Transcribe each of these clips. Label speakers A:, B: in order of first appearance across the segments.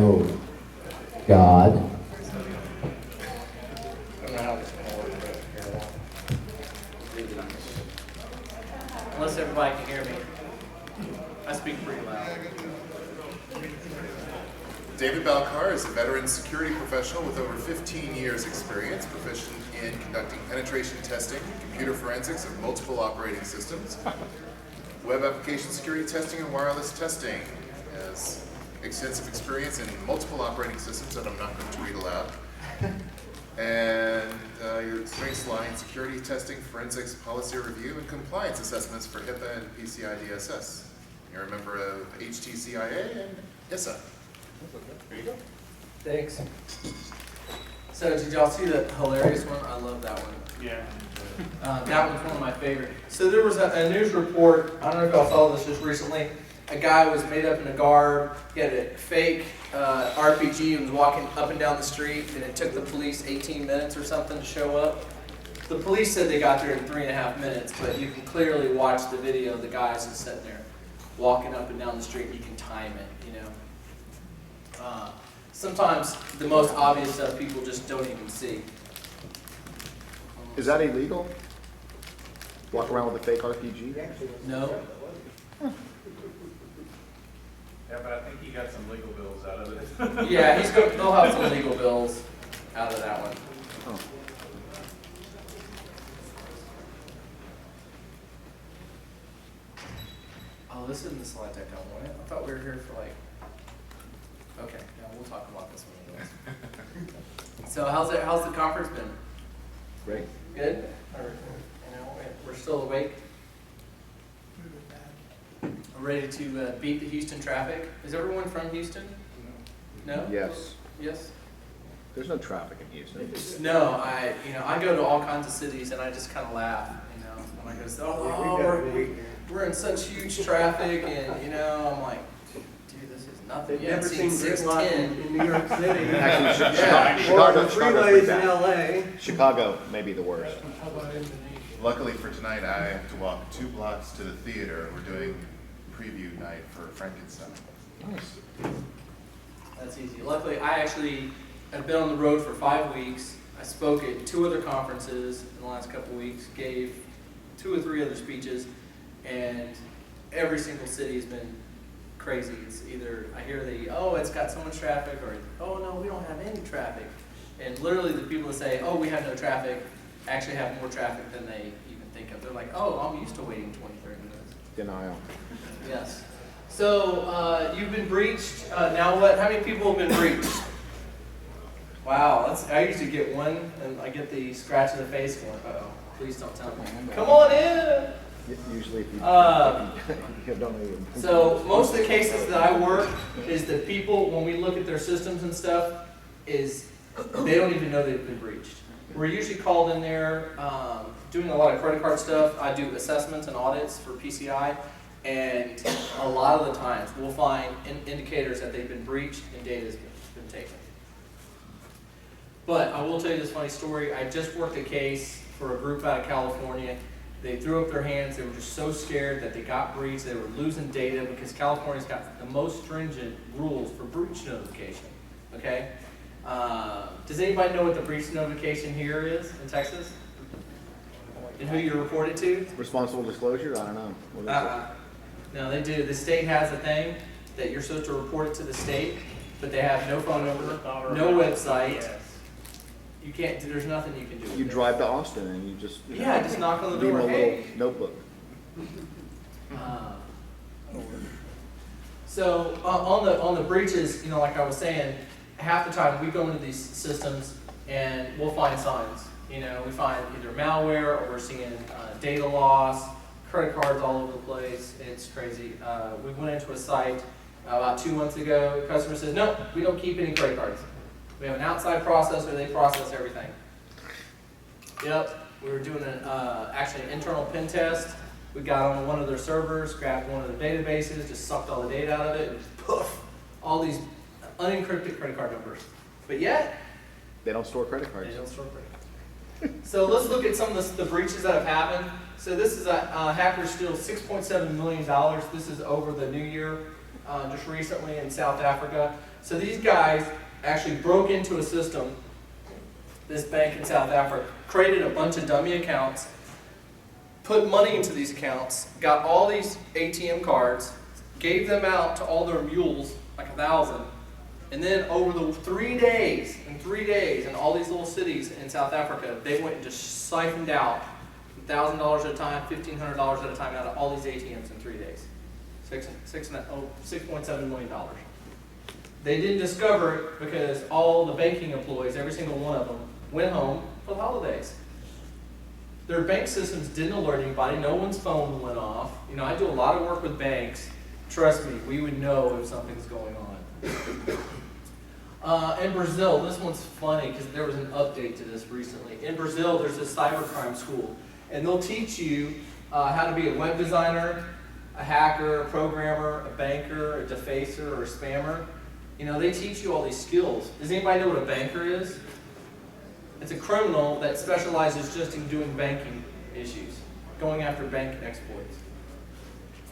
A: Oh, God.
B: I don't know how this is going to work, but here, unless everybody can hear me. I speak pretty loud.
C: David Balcar is a veteran security professional with over 15 years experience, proficient in conducting penetration testing, computer forensics of multiple operating systems, web application security testing, and wireless testing. Has extensive experience in multiple operating systems that I'm not going to read aloud. And your experience line security testing, forensics, policy review, and compliance assessments for HIPAA and PCI DSS. You're a member of HTCIA and ISA. There you go.
B: Thanks. So did y'all see the hilarious one? I love that one.
D: Yeah.
B: That one's one of my favorite. So there was a news report, I don't know if y'all saw this just recently. A guy was made up in a garb, he had a fake RPG and was walking up and down the street, and it took the police 18 minutes or something to show up. The police said they got there in 3.5 minutes, but you can clearly watch the video. The guy's just sitting there walking up and down the street, and you can time it, you know. Sometimes the most obvious stuff people just don't even see.
E: Is that illegal? Walk around with a fake RPG?
B: No?
D: Yeah, but I think he got some legal bills out of it.
B: Yeah, they'll have some legal bills out of that one.
E: Oh.
B: Oh, this isn't the slide deck I wanted. I thought we were here for like. Okay, yeah, we'll talk about this one anyways. So how's the conference been?
E: Great.
B: Good? Or, you know, we're still awake? Ready to beat the Houston traffic? Is everyone from Houston? No?
E: Yes.
B: Yes?
E: There's no traffic in Houston.
B: No, I go to all kinds of cities and I just kind of laugh, you know, when I go, we're in such huge traffic, and you know, I'm like, dude, this is nothing.
F: They've never seen gridlock in New York City.
E: Actually,
B: Yeah.
E: Chicago,
F: Or the
E: Chicago's
F: freeways
E: pretty
F: in
E: bad.
F: LA.
E: Chicago may be the worst.
C: Luckily for tonight, I have to walk 2 blocks to the theater. We're doing preview night for Frankenstein.
E: Nice.
B: That's easy. Luckily, I actually have been on the road for 5 weeks. I spoke at 2 other conferences in the last couple weeks, gave 2 or 3 other speeches, and every single city has been crazy. It's either, I hear it's got so much traffic, or, oh no, we don't have any traffic. And literally the people that say, oh, we have no traffic, actually have more traffic than they even think of. They're like, oh, I'm used to waiting 20, 30 minutes.
E: Denial.
B: Yes. So, you've been breached. Now what? How many people have been breached? Wow, I usually get one, and I get the scratch of the face going, uh-oh, please don't tell me. Come on in!
E: Usually if you, you don't even.
B: So, most of the cases that I work is that people, when we look at their systems and stuff, is they don't even know they've been breached. We're usually called in there doing a lot of credit card stuff. I do assessments and audits for PCI. And a lot of the times we'll find indicators that they've been breached and data has been taken. But I will tell you this funny story. I just worked a case for a group out of California. They threw up their hands. They were just so scared that they got breached. They were losing data because California's got the most stringent rules for breach notification. Okay? Does anybody know what the breach notification here is in Texas? And who you report it to?
E: Responsible disclosure? I don't know. What is it?
B: No, they do. The state has a thing that you're supposed to report it to the state, but they have no phone number, no website. You can't. There's nothing you can do.
E: You drive to Austin and you just
B: just knock on the
E: leave
B: door.
E: them a
B: Hey.
E: little notebook.
B: So on the breaches, like I was saying, half the time we go into these systems and we'll find signs. We find either malware or we're seeing data loss, credit cards all over the place. It's crazy. We went into a site about 2 months ago. The customer says, no, we don't keep any credit cards. We have an outside processor. They process everything. Yep. We were doing actually an internal pen test. We got on one of their servers, grabbed one of their databases, just sucked all the data out of it, and just poof, all these unencrypted credit card numbers. But yet,
E: They don't store credit cards.
B: they don't store credit cards. So let's look at some of the breaches that have happened. So this is hackers steal $6.7 million. This is over the new year, just recently in South Africa. So these guys actually broke into a system, this bank in South Africa, created a bunch of dummy accounts, put money into these accounts, got all these ATM cards, gave them out to all their mules, like 1,000, and then over the 3 days, in all these little cities in South Africa, they went and just siphoned out $1,000 at a time, $1,500 at a time out of all these ATMs in 3 days. $6.7 million. They didn't discover it because all the banking employees, every single one of them, went home for the holidays. Their bank systems didn't alert anybody. No one's phone went off. You know, I do a lot of work with banks. Trust me, we would know if something's going on. In Brazil, this one's funny because there was an update to this recently. In Brazil, there's a cybercrime school, and they'll teach you how to be a web designer, a hacker, a programmer, a banker, a defacer, or a spammer. You know, they teach you all these skills. Does anybody know what a banker is? It's a criminal that specializes just in doing banking issues, going after bank exploits.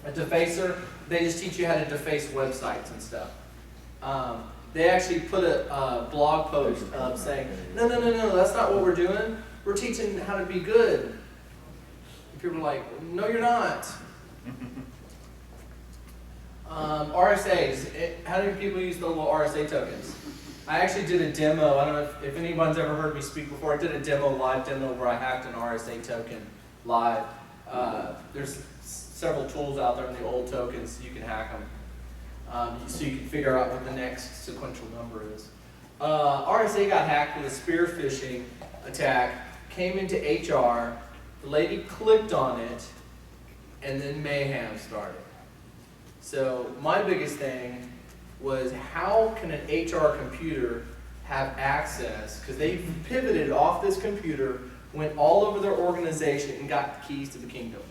B: A defacer, they just teach you how to deface websites and stuff. They actually put a blog post up saying, no, that's not what we're doing. We're teaching how to be good. And people are like, no, you're not. RSAs, how do people use the little RSA tokens? I actually did a demo. I don't know if anyone's ever heard me speak before. I did a live demo where I hacked an RSA token live. There's several tools out there in the old tokens, you can hack them. So you can figure out what the next sequential number is. RSA got hacked with a spear phishing attack, came into HR, the lady clicked on it, and then mayhem started. So my biggest thing was, how can an HR computer have access? Because they pivoted off this computer, went all over their organization, and got the keys to the kingdom.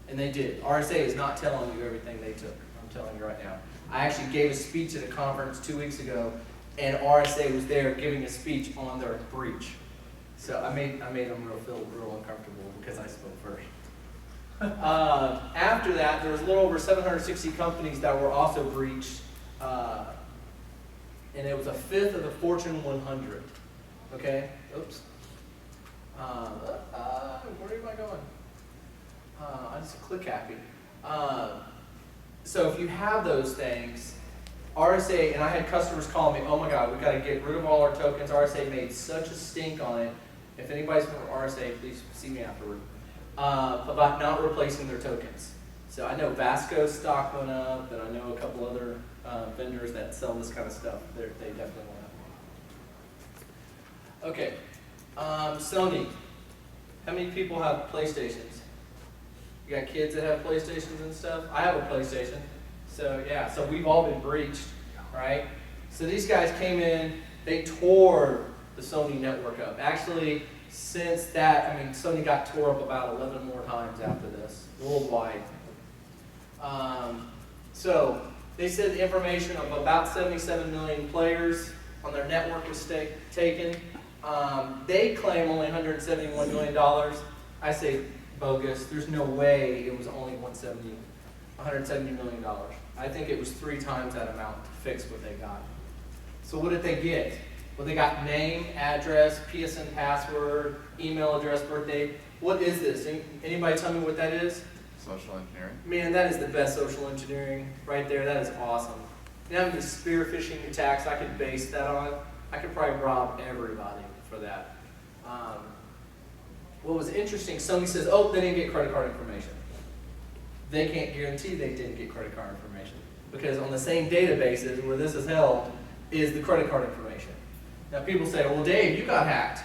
B: And they did. RSA is not telling you everything they took. I'm telling you right now. I actually gave a speech at a conference 2 weeks ago, and RSA was there giving a speech on their breach. So I made them feel real uncomfortable because I spoke first. After that, there was a little over 760 companies that were also breached, and it was a fifth of the Fortune 100. Okay? Oops. Where am I going? I'm just click happy. So if you have those things, RSA, and I had customers call me, oh my God, we got to get rid of all our tokens. RSA made such a stink on it. If anybody's from RSA, please see me afterward. About not replacing their tokens. So I know Vasco's stock went up, and I know a couple other vendors that sell this kind of stuff. They definitely went up. Okay, Sony. How many people have PlayStations? You got kids that have PlayStations and stuff? I have a PlayStation. So yeah, so we've all been breached, right? So these guys came in, they tore the Sony network up. Actually, since that, I mean, Sony got tore up about 11 more times after this, worldwide. So they said the information of about 77 million players on their network was taken. They claim only $171 million. I say bogus. There's no way it was only $170 million. I think it was 3 times that amount to fix what they got. So what did they get? Well, they got name, address, PSN password, email address, birthday. What is this? Anybody tell me what that is?
C: Social engineering.
B: Man, that is the best social engineering right there. That is awesome. You know, the spear phishing attacks I could base that on. I could probably rob everybody for that. What was interesting, Sony says, oh, they didn't get credit card information. They can't guarantee they didn't get credit card information, because on the same databases where this is held is the credit card information. Now people say, well, Dave, you got hacked.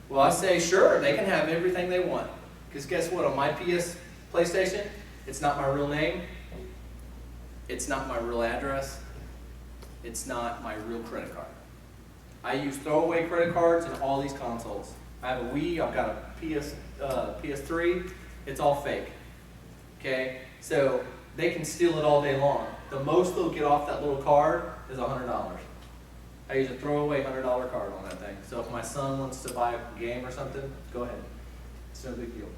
B: Well, I say, sure, they can have everything they want. Because guess what, on my PlayStation, it's not my real name, it's not my real address, it's not my real credit card. I use throwaway credit cards in all these consoles. I have a Wii, I've got a PS3, it's all fake. Okay, so they can steal it all day long. The most they'll get off that little card is $100. I use a throwaway $100 card on that thing. So if my son wants to buy a game or something, go ahead. It's no big deal.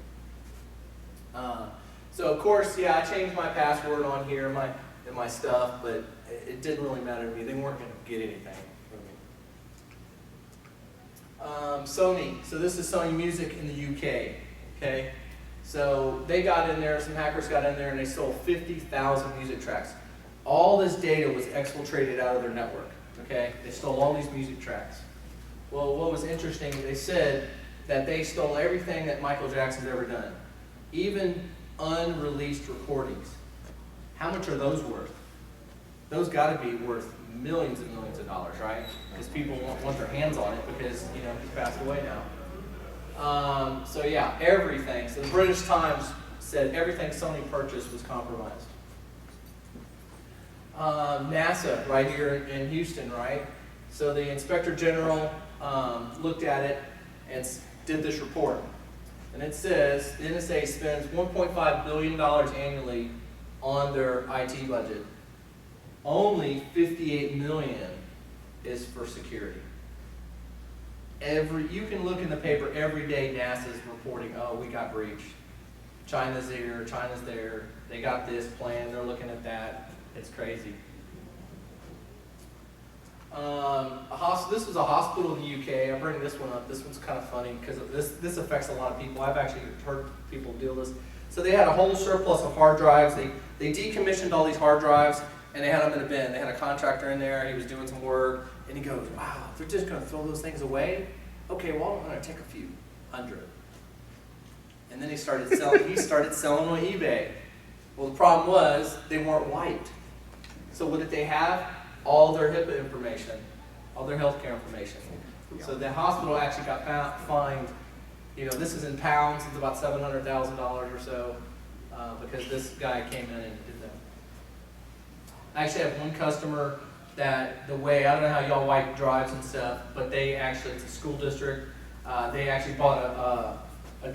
B: So of course, yeah, I changed my password on here, my stuff, but it didn't really matter to me. They weren't going to get anything from me. Sony. So this is Sony Music in the UK. Okay. So they got in there, some hackers got in there, and they stole 50,000 music tracks. All this data was exfiltrated out of their network. Okay. They stole all these music tracks. Well, what was interesting, they said that they stole everything that Michael Jackson's ever done, even unreleased recordings. How much are those worth? Those got to be worth millions and millions of dollars, right? Because people want their hands on it because, you know, he's passed away now. So yeah, everything. So the British Times said everything Sony purchased was compromised. NASA, right here in Houston, right? So the Inspector General looked at it and did this report. And it says the NSA spends $1.5 billion annually on their IT budget. Only $58 million is for security. You can look in the paper every day, NASA's reporting, oh, we got breached. China's here, China's there. They got this plan, they're looking at that. It's crazy. This was a hospital in the UK. I bring this one up. This one's kind of funny because this affects a lot of people. I've actually heard people deal with this. So they had a whole surplus of hard drives. They decommissioned all these hard drives and they had them in a bin. They had a contractor in there. He was doing some work and he goes, "Wow, they're just going to throw those things away? Okay, well, I'm going to take a few hundred." And then he started selling. He started selling on eBay. Well, the problem was they weren't wiped. So what did they have? All their HIPAA information, all their healthcare information. So the hospital actually got fined. You know, this is in pounds. It's about $700,000 or so because this guy came in and did that. I actually have one customer that I don't know how y'all wipe drives and stuff, but they actually, it's a school district. They actually bought a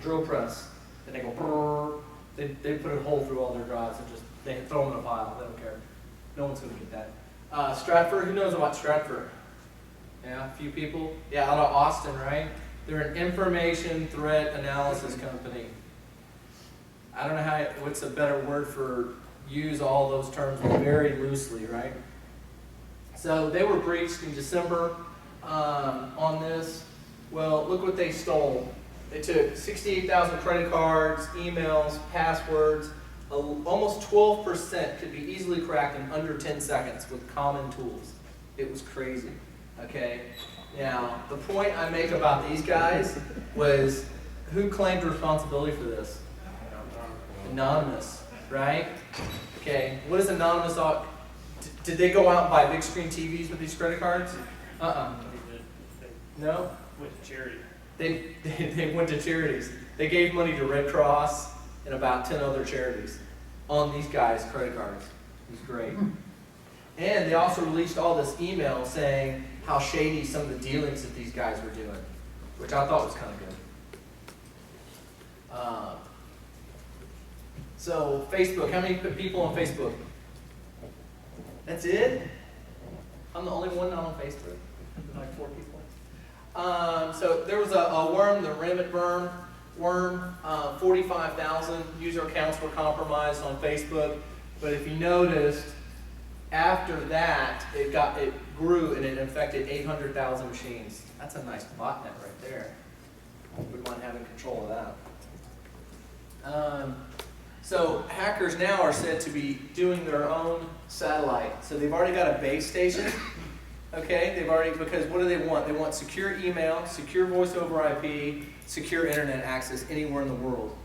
B: drill press, and they go brrr. They put a hole through all their drives and just they throw them in a pile. They don't care. No one's going to get that. Stratford, who knows about Stratford? Yeah, a few people. Yeah, out of Austin, right? They're an information threat analysis company. I don't know what's a better word for use all those terms very loosely, right? So they were breached in December on this. Well, look what they stole. They took 68,000 credit cards, emails, passwords. Almost 12% could be easily cracked in under 10 seconds with common tools. It was crazy, okay? Now, the point I make about these guys was who claimed responsibility for this? Anonymous, right? Okay, what is Anonymous? Did they go out and buy big screen TVs with these credit cards? No?
D: With charity.
B: They went to charities. They gave money to Red Cross and about 10 other charities on these guys' credit cards. It was great. And they also released all this email saying how shady some of the dealings that these guys were doing, which I thought was kind of good. So Facebook, how many people on Facebook? That's it? I'm the only one not on Facebook? Like 4 people. So there was a worm, the Remit worm, 45,000 user accounts were compromised on Facebook. But if you noticed, after that, it grew and it infected 800,000 machines. That's a nice botnet right there. Wouldn't mind having control of that. So hackers now are said to be doing their own satellite. So they've already got a base station. Okay, because what do they want? They want secure email, secure voice over IP, secure internet access anywhere in the world.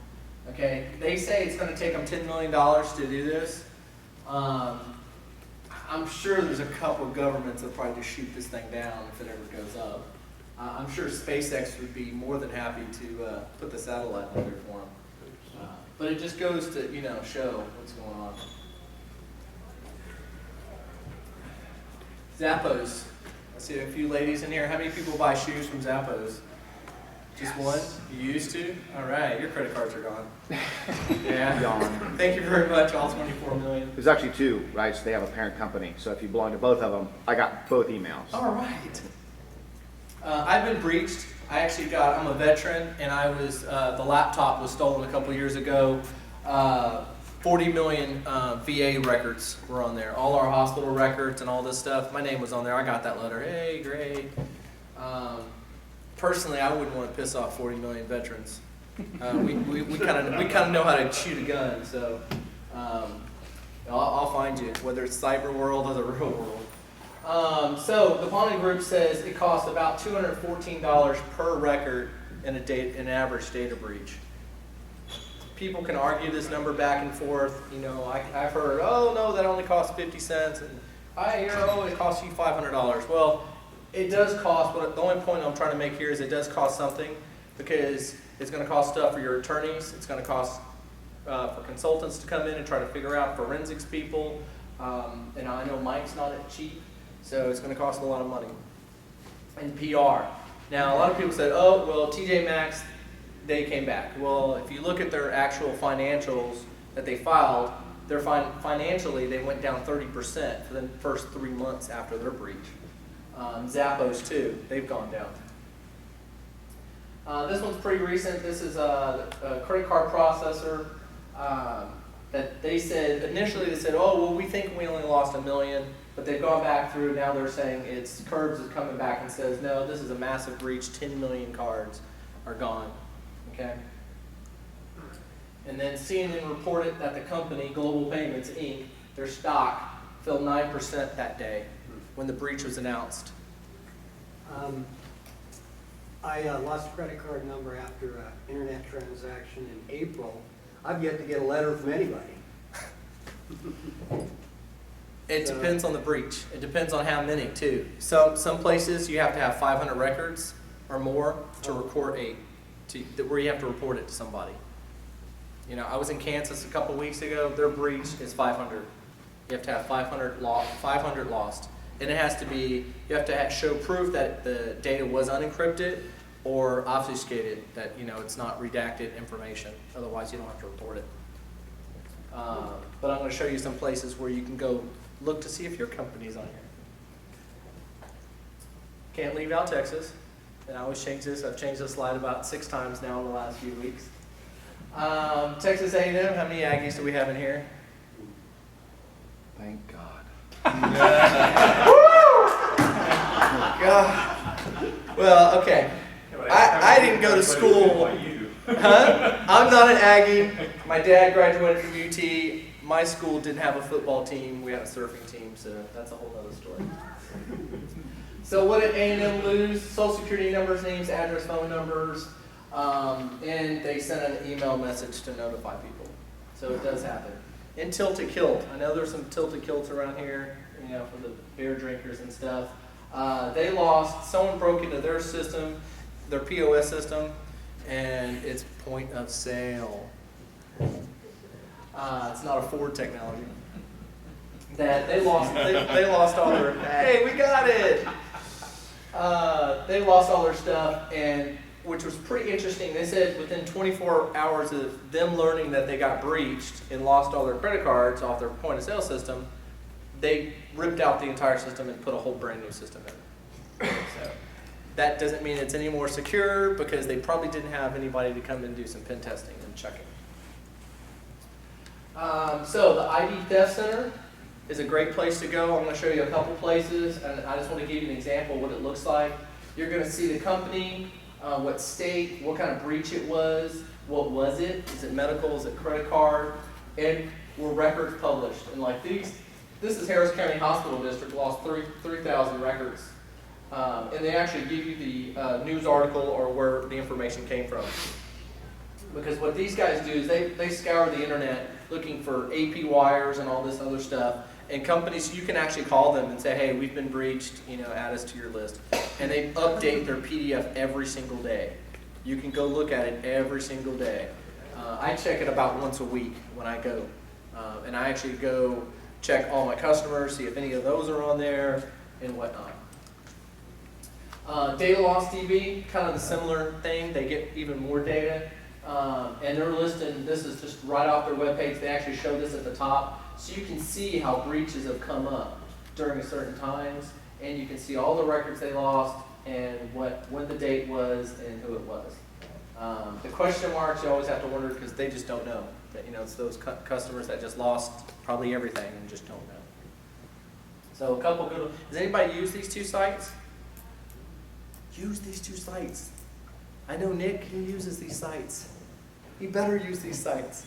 B: Okay, they say it's going to take them $10 million to do this. I'm sure there's a couple of governments that probably just shoot this thing down if it ever goes up. I'm sure SpaceX would be more than happy to put the satellite up there for them. But it just goes to, show what's going on. Zappos. I see a few ladies in here. How many people buy shoes from Zappos? Just one? You used to? All right, your credit cards are gone. Yeah.
E: Gone.
B: Thank you very much, all 24 million.
E: There's actually 2, right? So they have a parent company. So if you belong to both of them, I got both emails.
B: All right. I've been breached. I'm a veteran, and the laptop was stolen a couple years ago. A 40 million VA records were on there. All our hospital records and all this stuff. My name was on there. I got that letter. Hey, great. Personally, I wouldn't want to piss off 40 million veterans. We kind of know how to shoot a gun, so I'll find you, whether it's cyber world or the real world. So the Pawning Group says it costs about $214 per record in an average data breach. People can argue this number back and forth. You know, I've heard, oh no, that only costs 50 cents, and I hear, oh, it costs you $500. Well, it does cost. The only point I'm trying to make here is it does cost something, because it's going to cost stuff for your attorneys. It's going to cost for consultants to come in and try to figure out forensics people. And I know Mike's not cheap, so it's going to cost a lot of money. And PR. Now, a lot of people said, oh, well, TJ Maxx, they came back. Well, if you look at their actual financials that they filed, financially they went down 30% for the first 3 months after their breach. Zappos too, they've gone down. This one's pretty recent. This is a credit card processor that they said, initially they said, oh, well, we think we only lost $1 million, but they've gone back through, now they're saying Curbs is coming back and says, no, this is a massive breach, 10 million cards are gone, okay? And then CNN reported that the company, Global Payments, Inc., their stock fell 9% that day when the breach was announced.
F: I lost a credit card number after an internet transaction in April. I've yet to get a letter from anybody.
B: It depends on the breach. It depends on how many too. Some places you have to have 500 records or more to record where you have to report it to somebody. You know, I was in Kansas a couple weeks ago. Their breach is 500. You have to have 500 lost. And it has to be, you have to show proof that the data was unencrypted or obfuscated, that, you know, it's not redacted information. Otherwise, you don't have to report it. But I'm going to show you some places where you can go look to see if your company's on here. Can't leave out Texas. And I always change this. I've changed this slide about 6 times now in the last few weeks. Texas A&M, how many Aggies do we have in here?
E: Thank God.
B: God. Well, okay. I didn't go to school. Huh? I'm not an Aggie. My dad graduated from UT. My school didn't have a football team. We had a surfing team, so that's a whole other story. So what did A&M lose? Social security numbers, names, address, phone numbers, and they sent an email message to notify people. So it does happen. And tilted kilt. I know there's some tilted kilts around here, you know, for the beer drinkers and stuff. They lost, someone broke into their system, their POS system, and it's point of sale. It's not a Ford technology. That they lost all their, hey, we got it! They lost all their stuff, and which was pretty interesting. They said within 24 hours of them learning that they got breached and lost all their credit cards off their point of sale system, they ripped out the entire system and put a whole brand new system in. So that doesn't mean it's any more secure, because they probably didn't have anybody to come and do some pen testing and checking. So the ID Theft Center is a great place to go. I'm going to show you a couple places, and I just want to give you an example of what it looks like. You're going to see the company, what state, what kind of breach it was, what was it? Is it medical? Is it credit card? And were records published? And like this is Harris County Hospital District, lost 3,000 records. And they actually give you the news article or where the information came from. Because what these guys do is they scour the internet looking for AP wires and all this other stuff. And companies, you can actually call them and say, hey, we've been breached, you know, add us to your list. And they update their PDF every single day. You can go look at it every single day. I check it about once a week when I go. And I actually go check all my customers, see if any of those are on there and whatnot. Data loss DB, kind of the similar thing. They get even more data. And they're listing, this is just right off their webpage. They actually show this at the top. So you can see how breaches have come up during certain times. And you can see all the records they lost and when the date was and who it was. The question marks, you always have to wonder because they just don't know. That, it's those customers that just lost probably everything and just don't know. So a couple good, does anybody use these two sites? Use these two sites. I know Nick, he uses these sites. He better use these sites.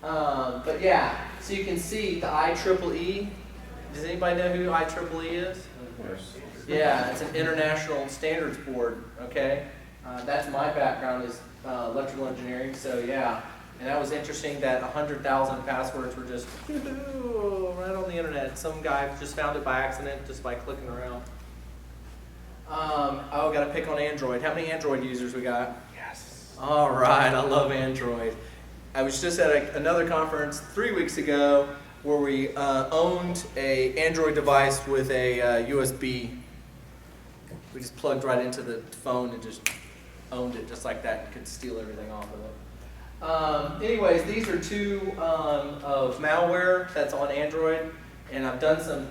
B: But yeah, so you can see the IEEE. Does anybody know who IEEE is? Yeah, it's an international standards board, okay? That's my background is electrical engineering, so yeah. And that was interesting that 100,000 passwords were just right on the internet. Some guy just found it by accident just by clicking around. Oh, got to pick on Android. How many Android users we got? Yes. All right, I love Android. I was just at another conference 3 weeks ago where we owned a Android device with a USB. We just plugged right into the phone and just owned it just like that and could steal everything off of it. Anyways, these are two of malware that's on Android, and I've done some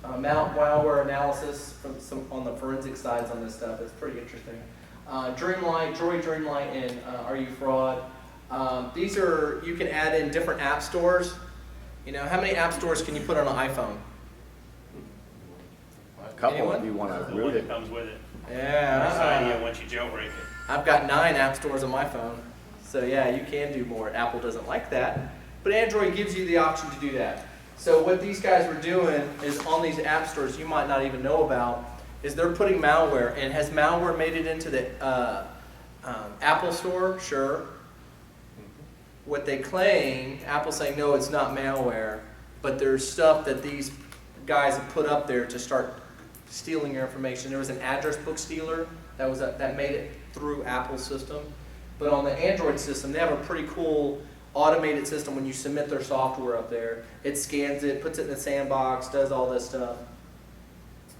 B: malware analysis from on the forensic sides on this stuff. It's pretty interesting. Dreamlight, and Are You Fraud? These are, you can add in different app stores. How many app stores can you put on an iPhone?
E: A couple
B: Anyone?
E: if you want
A: The
E: to
A: one
E: root
A: that
E: it.
A: comes with it.
B: Yeah.
A: Sign you once you jailbreak it.
B: I've got 9 app stores on my phone. So yeah, you can do more. Apple doesn't like that. But Android gives you the option to do that. So what these guys were doing is on these app stores you might not even know about, is they're putting malware. And has malware made it into the Apple store? Sure. What they claim, Apple's saying no, it's not malware, but there's stuff that these guys have put up there to start stealing your information. There was an address book stealer that made it through Apple's system. But on the Android system, they have a pretty cool automated system when you submit their software up there. It scans it, puts it in a sandbox, does all this stuff.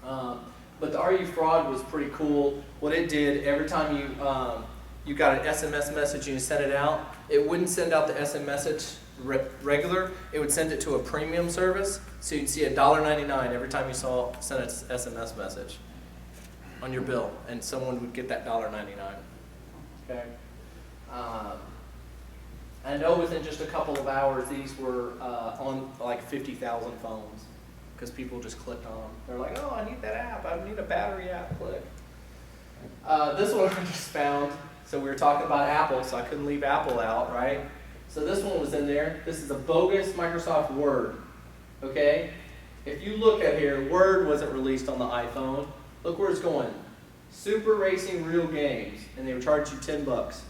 B: But the Are You Fraud was pretty cool. What it did, every time you got an SMS message and you sent it out, it wouldn't send out the SMS message regular. It would send it to a premium service. So you'd see $1.99 every time you sent an SMS message on your bill, and someone would get that $1.99. Okay. I know within just a couple of hours these were on like 50,000 phones because people just clicked on them. They're like, oh, I need that app. I need a battery app. Click. This one I just found. So we were talking about Apple, so I couldn't leave Apple out, right? So this one was in there. This is a bogus Microsoft Word. Okay? If you look at here, Word wasn't released on the iPhone. Look where it's going. Super Racing Real Games, and they would charge you $10.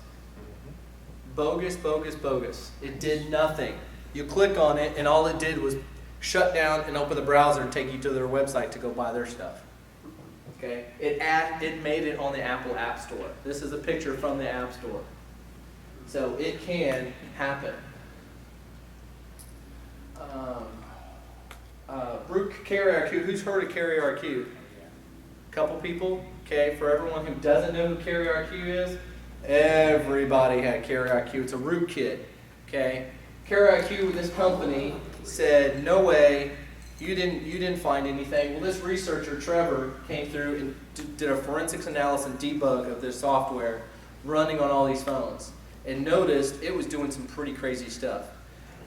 B: Bogus, bogus, bogus. It did nothing. You click on it, and all it did was shut down and open the browser and take you to their website to go buy their stuff. Okay? It made it on the Apple App Store. This is a picture from the App Store. So it can happen. CarrierIQ. Who's heard of CarrierIQ? Couple people. Okay, for everyone who doesn't know who CarrierIQ is, everybody had CarrierIQ. It's a rootkit. Okay, CarrierIQ, this company, said, "No way, you didn't find anything." Well, this researcher Trevor came through and did a forensics analysis and debug of this software running on all these phones, and noticed it was doing some pretty crazy stuff.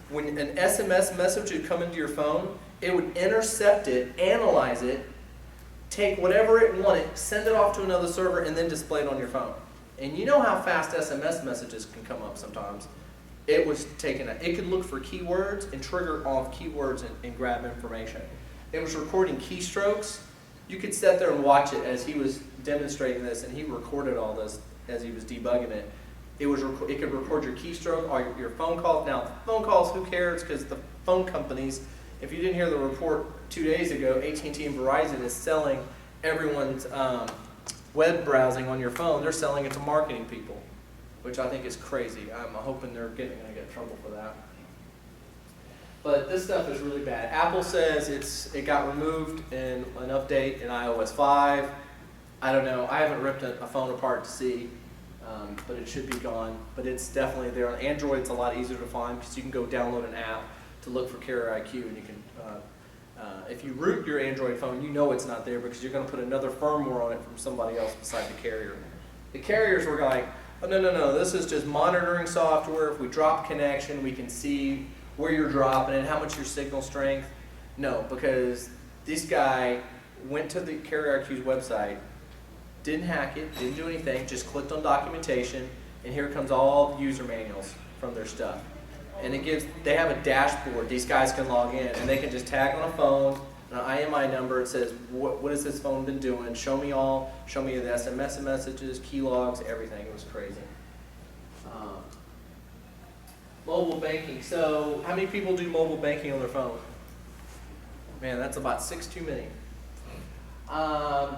B: When an SMS message would come into your phone, it would intercept it, analyze it, take whatever it wanted, send it off to another server, and then display it on your phone. And you know how fast SMS messages can come up sometimes. It was it could look for keywords and trigger off keywords and grab information. It was recording keystrokes. You could sit there and watch it as he was demonstrating this, and he recorded all this as he was debugging it. It could record your keystroke or your phone calls. Now, phone calls, who cares? Because the phone companies, if you didn't hear the report 2 days ago, AT&T and Verizon is selling everyone's web browsing on your phone. They're selling it to marketing people, which I think is crazy. I'm hoping they're going to get in trouble for that. But this stuff is really bad. Apple says it got removed in an update in iOS 5. I don't know. I haven't ripped a phone apart to see, but it should be gone. But it's definitely there. On Android, it's a lot easier to find because you can go download an app to look for CarrierIQ, and you can. If you root your Android phone, you know it's not there because you're going to put another firmware on it from somebody else beside the carrier. The carriers were like, oh, no, this is just monitoring software. If we drop connection, we can see where you're dropping and how much your signal strength. No, because this guy went to the Carrier IQ's website, didn't hack it, didn't do anything, just clicked on documentation, and here comes all the user manuals from their stuff. And they have a dashboard these guys can log in, and they can just tag on a phone, an IMI number. It says, what has this phone been doing? Show me the SMS messages, key logs, everything. It was crazy. Mobile banking. So how many people do mobile banking on their phone? Man, that's about 6 too many.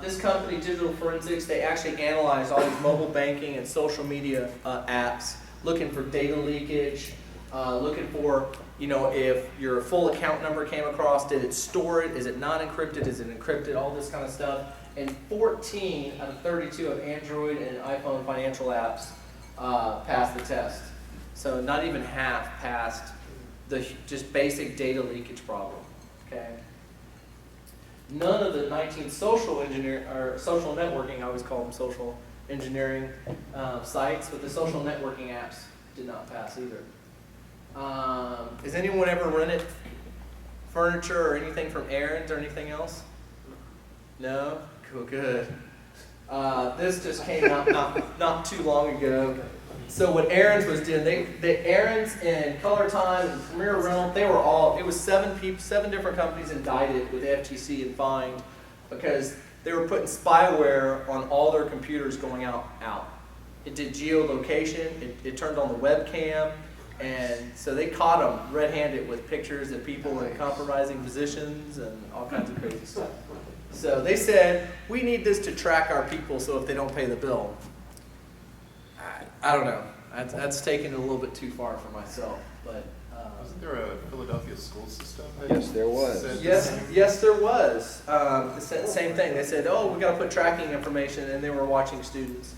B: This company, Digital Forensics, they actually analyzed all these mobile banking and social media apps, looking for data leakage, looking for, if your full account number came across, did it store it? Is it non-encrypted? Is it encrypted? All this kind of stuff. And 14 out of 32 of Android and iPhone financial apps passed the test. So not even half passed the just basic data leakage problem. Okay. None of the 19 social networking, I always call them social engineering sites, but the social networking apps did not pass either. Has anyone ever rented furniture or anything from Aaron's or anything else? No? Cool, good. This just came out not too long ago. So what Aaron's was doing, the Aaron's and Color Time and Premier Rental, it was 7 different companies indicted with the FTC and fined because they were putting spyware on all their computers going out. It did geolocation, it turned on the webcam, and so they caught them red-handed with pictures of people in compromising positions and all kinds of crazy stuff. So they said, we need this to track our people so if they don't pay the bill. I don't know. That's taken it a little bit too far for myself, but
C: Wasn't there a Philadelphia school system?
E: Yes, there was.
B: yes, there was. The same thing. They said, oh, we got to put tracking information, and they were watching students.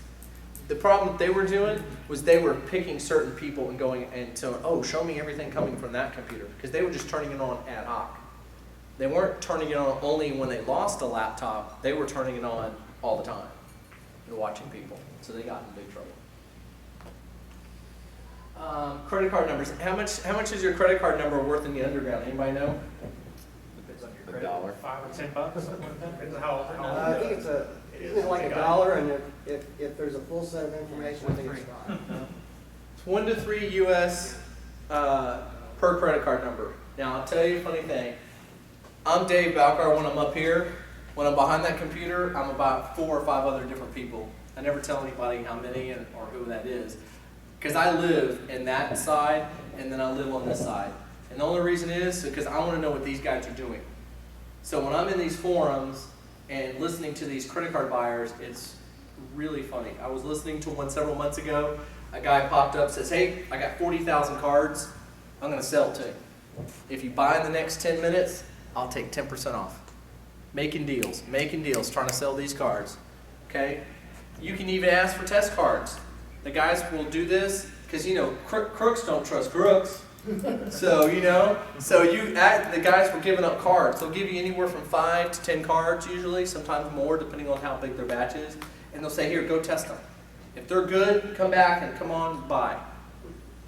B: The problem that they were doing was they were picking certain people and going and telling, oh, show me everything coming from that computer, because they were just turning it on ad hoc. They weren't turning it on only when they lost a laptop. They were turning it on all the time. They're watching people, so they got in big trouble. Credit card numbers. How much is your credit card number worth in the underground? Anybody know?
D: Depends on your
E: $1.
D: credit. $5 or $10, something like that. Depends on how
F: I think it's like $1, and if there's a full set of information, I think it's $5.
B: It's 1 to 3 US per credit card number. Now I'll tell you a funny thing. I'm Dave Balcar when I'm up here. When I'm behind that computer, I'm about 4 or 5 other different people. I never tell anybody how many or who that is. Because I live in that side, and then I live on this side. And the only reason is because I want to know what these guys are doing. So when I'm in these forums and listening to these credit card buyers, it's really funny. I was listening to one several months ago. A guy popped up, says, hey, I got 40,000 cards. I'm going to sell it to you. If you buy in the next 10 minutes, I'll take 10% off. Making deals, trying to sell these cards. Okay? You can even ask for test cards. The guys will do this because, crooks don't trust crooks. So, the guys were giving up cards. They'll give you anywhere from 5 to 10 cards usually, sometimes more depending on how big their batch is. And they'll say, here, go test them. If they're good, come back and come on, buy.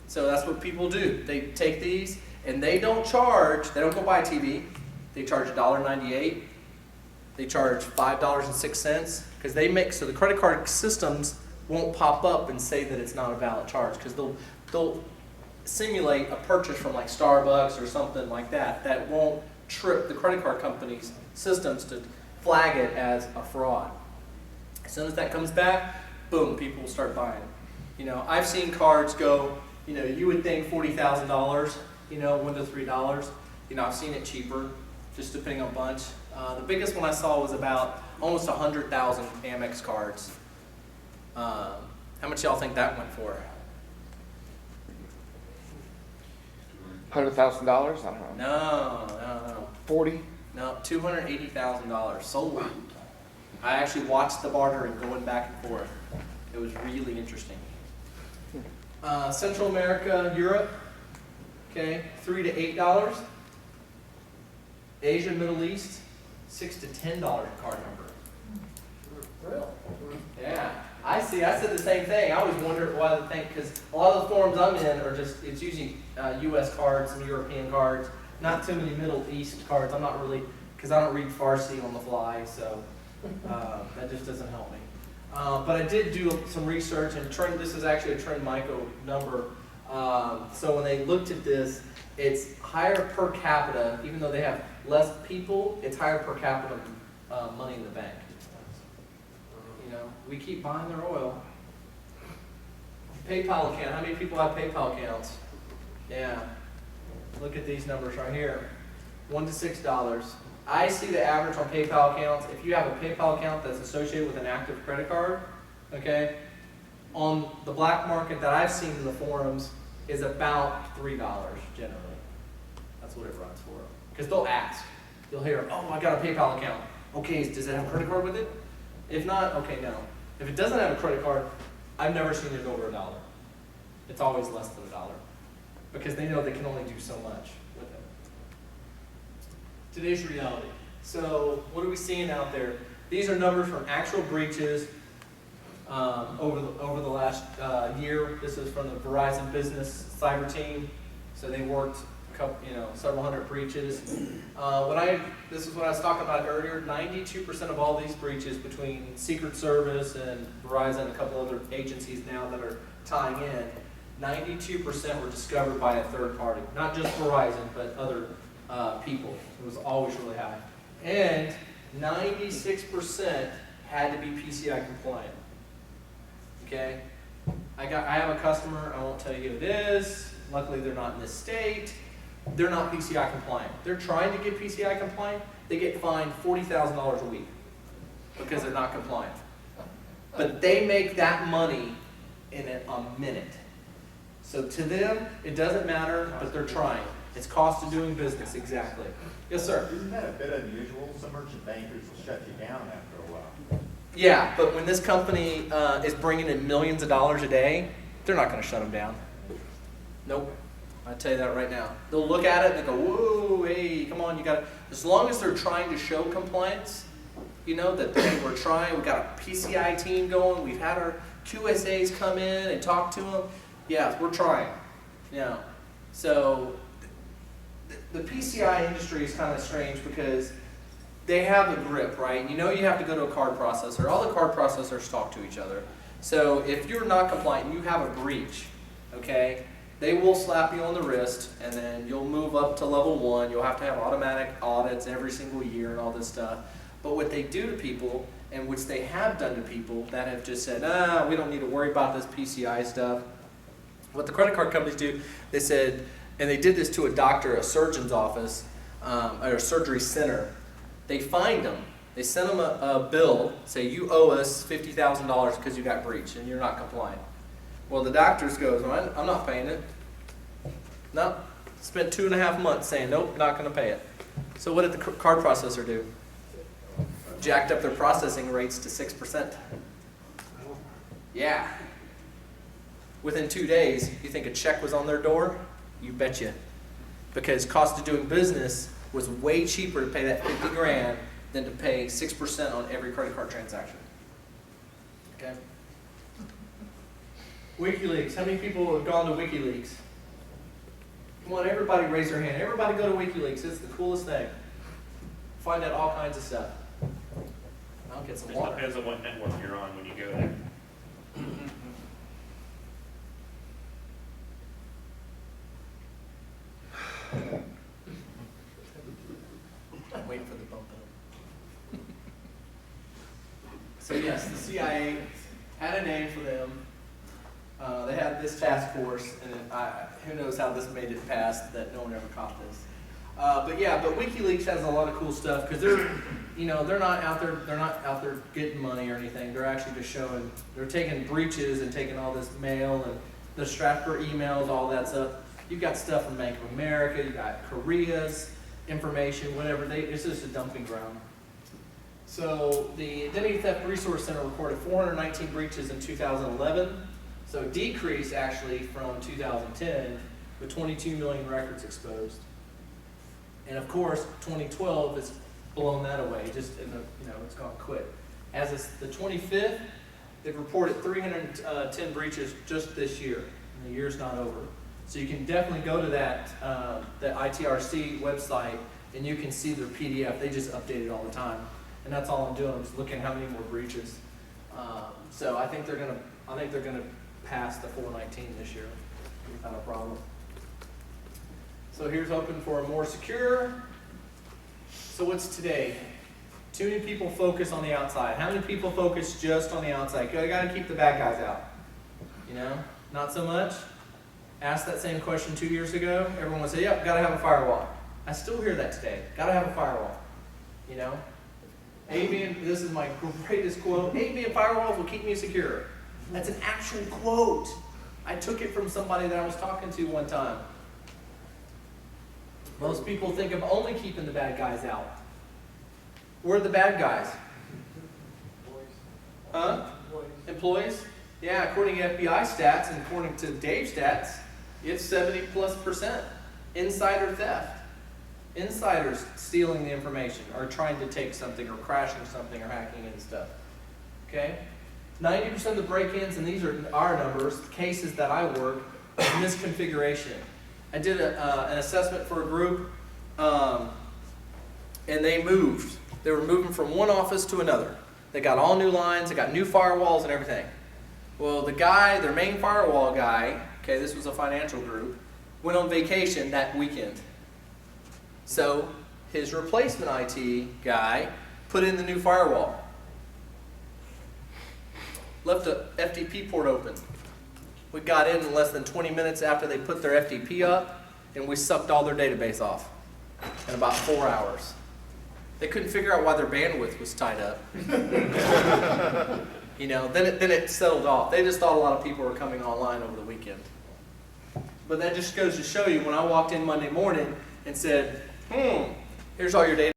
B: So that's what people do. They take these and they don't go buy a TV. They charge $1.98. They charge $5.06 because so the credit card systems won't pop up and say that it's not a valid charge because they'll simulate a purchase from like Starbucks or something like that won't trip the credit card company's systems to flag it as a fraud. As soon as that comes back, boom, people will start buying. I've seen cards go, you would think $40,000, $1 to $3. I've seen it cheaper, just depending on bunch. The biggest one I saw was about almost 100,000 Amex cards. How much y'all think that went for?
E: $100,000? I don't know.
B: No.
E: 40?
B: No, $280,000 sold. I actually watched the bartering going back and forth. It was really interesting. Central America, Europe, okay, $3 to $8. Asia, Middle East, $6 to $10 card number.
F: Really?
B: Yeah. I see. I said the same thing. I always wondered why the thing, because a lot of the forums I'm in are just, it's usually U.S. cards and European cards, not too many Middle East cards. I'm not really, because I don't read Farsi on the fly, so that just doesn't help me. But I did do some research, and this is actually a Trend Micro number. So when they looked at this, it's higher per capita, even though they have less people, it's higher per capita money in the bank. You know, we keep buying their oil. PayPal account, how many people have PayPal accounts? Yeah, look at these numbers right here, $1 to $6. I see the average on PayPal accounts. If you have a PayPal account that's associated with an active credit card, okay, on the black market that I've seen in the forums is about $3 generally. That's what it runs for. Because they'll ask. You'll hear, oh, I got a PayPal account. Okay, does it have a credit card with it? If not, okay, no. If it doesn't have a credit card, I've never seen it over $1. It's always less than $1. Because they know they can only do so much with it. Today's reality. So what are we seeing out there? These are numbers from actual breaches over the last year. This is from the Verizon Business Cyber Team. So they worked several hundred breaches. This is what I was talking about earlier. 92% of all these breaches between Secret Service and Verizon and a couple other agencies now that are tying in, 92% were discovered by a third party. Not just Verizon, but other people. It was always really high. And 96% had to be PCI compliant. Okay? I have a customer, I won't tell you who it is. Luckily they're not in this state. They're not PCI compliant. They're trying to get PCI compliant. They get fined $40,000 a week because they're not compliant. But they make that money in a minute. So to them, it doesn't matter, but they're trying. It's cost of doing business, exactly. Yes, sir?
A: Isn't that a bit unusual? Some merchant bankers will shut you down after a while.
B: Yeah, but when this company is bringing in millions of dollars a day, they're not going to shut them down. Nope. I tell you that right now. They'll look at it and they go, whoa, hey, come on, you got to. As long as they're trying to show compliance, you know, that hey, we're trying, we got a PCI team going, we've had our QSAs come in and talk to them. Yeah, we're trying. Yeah. So the PCI industry is kind of strange because they have a grip, right? You know you have to go to a card processor. All the card processors talk to each other. So if you're not compliant, you have a breach, okay? They will slap you on the wrist, and then you'll move up to level 1. You'll have to have automatic audits every single year and all this stuff. But what they do to people, and which they have done to people that have just said, we don't need to worry about this PCI stuff. What the credit card companies do, they said, and they did this to a doctor, a surgeon's office, or a surgery center. They fined them. They sent them a bill, say you owe us $50,000 because you got breached and you're not compliant. Well, the doctors goes, well, I'm not paying it. No, spent 2.5 months saying, nope, not going to pay it. So what did the card processor do? Jacked up their processing rates to 6%. Yeah. Within 2 days, you think a check was on their door? You betcha. Because cost of doing business was way cheaper to pay that 50 grand than to pay 6% on every credit card transaction. Okay? WikiLeaks. How many people have gone to WikiLeaks? Come on, everybody raise their hand. Everybody go to WikiLeaks. It's the coolest thing. Find out all kinds of stuff. I'll get some
G: It
B: water.
G: depends on what network you're on when you go there.
B: I'm waiting for the bump up. So yes, the CIA had a name for them. They had this task force, and who knows how this made it past that no one ever caught this. But WikiLeaks has a lot of cool stuff because they're not out there getting money or anything. They're actually just showing, they're taking breaches and taking all this mail and the Stratford emails, all that stuff. You've got stuff from Bank of America, you got Korea's information, whatever. It's just a dumping ground. So the Identity Theft Resource Center reported 419 breaches in 2011. So it decreased actually from 2010 with 22 million records exposed. And of course, 2012 has blown that away. Just it's gone quick. As of the 25th, They've reported 310 breaches just this year, and the year's not over. So you can definitely go to that ITRC website, and you can see their PDF. They just update it all the time, and that's all I'm doing. I'm just looking at how many more breaches. So I think they're gonna pass the 419 this year without a problem. So here's hoping for a more secure. So what's today? Too many people focus on the outside. How many people focus just on the outside? You gotta keep the bad guys out. You know, not so much. Asked that same question 2 years ago. Everyone would say, "Yep, gotta have a firewall." I still hear that today. Gotta have a firewall. You know, this is my greatest quote. AV and firewalls will keep me secure. That's an actual quote. I took it from somebody that I was talking to one time. Most people think of only keeping the bad guys out. Where are the bad guys? Huh? Employees? Yeah, according to FBI stats and according to Dave's stats, it's 70+% insider theft. Insiders stealing the information or trying to take something or crashing something or hacking and stuff. Okay? 90% of the break-ins, and these are our numbers, cases that I work, misconfiguration. I did an assessment for a group, and they moved. They were moving from one office to another. They got all new lines, they got new firewalls and everything. Well, the guy, their main firewall guy, okay, this was a financial group, went on vacation that weekend. So his replacement IT guy put in the new firewall. Left a FTP port open. We got in less than 20 minutes after they put their FTP up, and we sucked all their database off in about 4 hours. They couldn't figure out why their bandwidth was tied up. You know, then it settled off. They just thought a lot of people were coming online over the weekend. But that just goes to show you, when I walked in Monday morning and said, here's all your data.